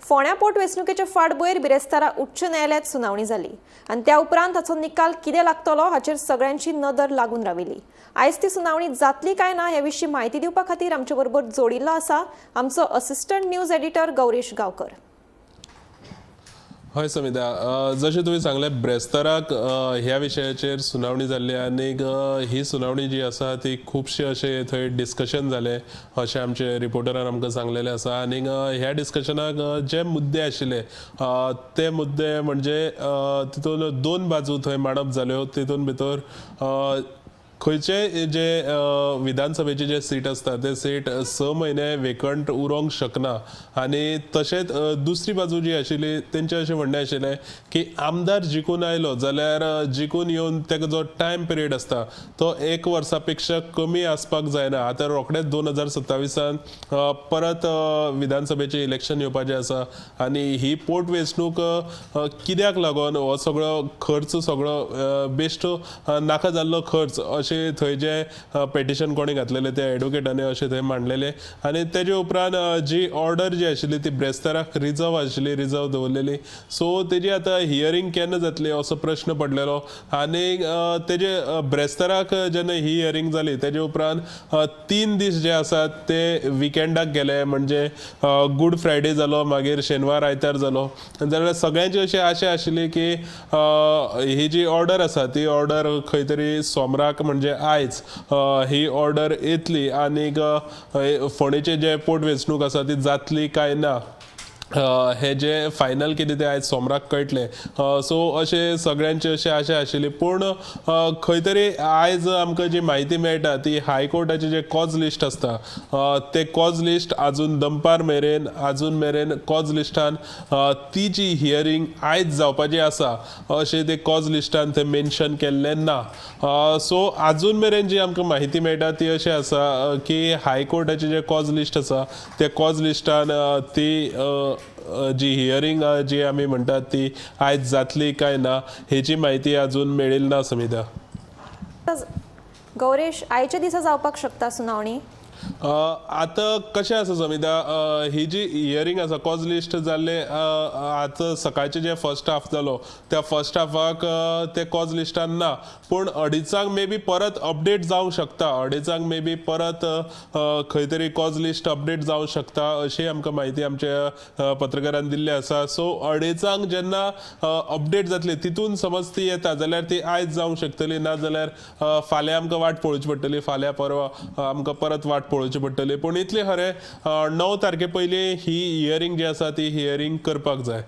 फोंड्या पोटवेंचणुकेचे फाटभुंयेर बिरेस्तारा उच्च न्यायालयात सुनावणी जाली आनी त्या उपरांत ताचो निकाल कितें लागतलो हाचेर सगळ्यांची नदर लागून राविल्ली। आयज ती सुनावणी जातली काय ना हे विशीं म्हायती दिवपा खातीर आमचे बरोबर जोडिल्लो आसा आमचो assistant news editor Gaurish Gaonkar. हय समिता, जशें तुवें सांगलें ब्रेस्ताराक ह्या विशयाचेर सुनावणी जाल्ली आनी ही सुनावणी जी आसा ती खुबशे अशे थंय डिस्कशन जालें अशें आमचे रिपोर्टरान आमकां सांगलेलें आसा। आनी ह्या डिस्कशनाक जे मुद्दे आशिल्ले ते मुद्दे म्हणजे तितून दोन बाजू थंय मांडप जाल्यो। तितून भितर खंयचे जे विधानसभेचे जे सीट आसता ते सीट 6 म्हयने वेकंट उरोंक शकना। आनी तशेंच दुसरी बाजू जी आशिल्ली तेंचें अशें म्हणणें आशिल्लें की आमदार जिखून आयलो जाल्यार जिखून येवन तेका जो टायम पिरियड आसता तो 1 वर्सा पेक्षा कमी आसपाक जायना। आतां रोखडेंच 2027 परत विधानसभेचें इलेक्शन येवपाचें आसा आनी ही पोटवेंचणूक कित्याक लागून हो सगळो खर्च सगळो बेश्टो नाका जाल्लो खर्च अशें थंय जे पेटिशन कोणी घातलेलें ते एडवोकेटांनी अशें थंय मांडलेलें। आनी तेजे उपरांत जी ऑर्डर जी आशिल्ली ती ब्रेस्ताराक रिजर्व आशिल्ली, रिजर्व दवरलेली। सो तेजी आतां हियरिंग केन्ना जातली असो प्रश्न पडलेलो। आनी तेजे ब्रेस्ताराक जेन्ना ही हियरिंग जाली तेजे उपरांत 3 दीस जे आसात ते विकेंडाक गेले, म्हणजे गूड फ्रायडे जालो, मागीर शेनवार आयतार जालो। जाल्यार सगळ्यांची अशी आशा आशिल्ली की ही जी ऑर्डर आसा ती ऑर्डर खंय तरी सोमराक म्हणजे आयज ही ऑर्डर येतली आनीक फोंडेचे जे पोटवेंचणूक आसा ती जातली काय ना हे जे फायनल कितें ते आयज सोमराक कळटलें। सो अशें सगळ्यांची अशी आशा आशिल्ली। पूण खंय तरी आयज आमकां जी म्हायती मेळटा ती हायकोर्टाचे जे कॉज लिस्ट आसता ते कॉज लिस्ट आजून दनपार मेरेन कॉज लिस्टान ती जी हियरिंग आयज जावपाची आसा अशें ते कॉज लिस्टान थंय मेन्शन केल्लें ना। सो आजून मेरेन जी आमकां म्हायती मेळटा ती अशी आसा की हायकोर्टाचे जे कॉज लिस्ट आसा ते कॉज लिस्टान ती जी हियरिंग जी आमी म्हणटात ती आयज जातली काय ना हेची म्हायती अजून मेळिल्ली ना समिता। गौरेश, आयच्या दिसा जावपाक शकता सुनावणी? आतां कशें आसा समिता, ही जी हियरिंग आसा कॉज लिस्ट जाल्ले आतां सकाळचे जे फर्स्ट हाफ जालो त्या फर्स्ट हाफाक ते कॉज लिस्टान ना। पूण 2:30 मे बी परत अपडेट जावंक शकता, 2:30 मे बी परत खंय तरी कॉज लिस्ट अपडेट जावंक शकता अशी आमकां म्हायती आमच्या पत्रकारान दिल्ली आसा। सो 2:30 जेन्ना अपडेट जातली तितून समज ती येता जाल्यार ती आयज जावंक शकतली, ना जाल्यार फाल्यां आमकां वाट पळोवची पडटली, फाल्यां परवा आमकां परत वाट पळोवची पडटली। पूण इतलें खरें 9 तारखे पयलीं ही हियरिंग जी आसा ती हियरिंग करपाक जाय।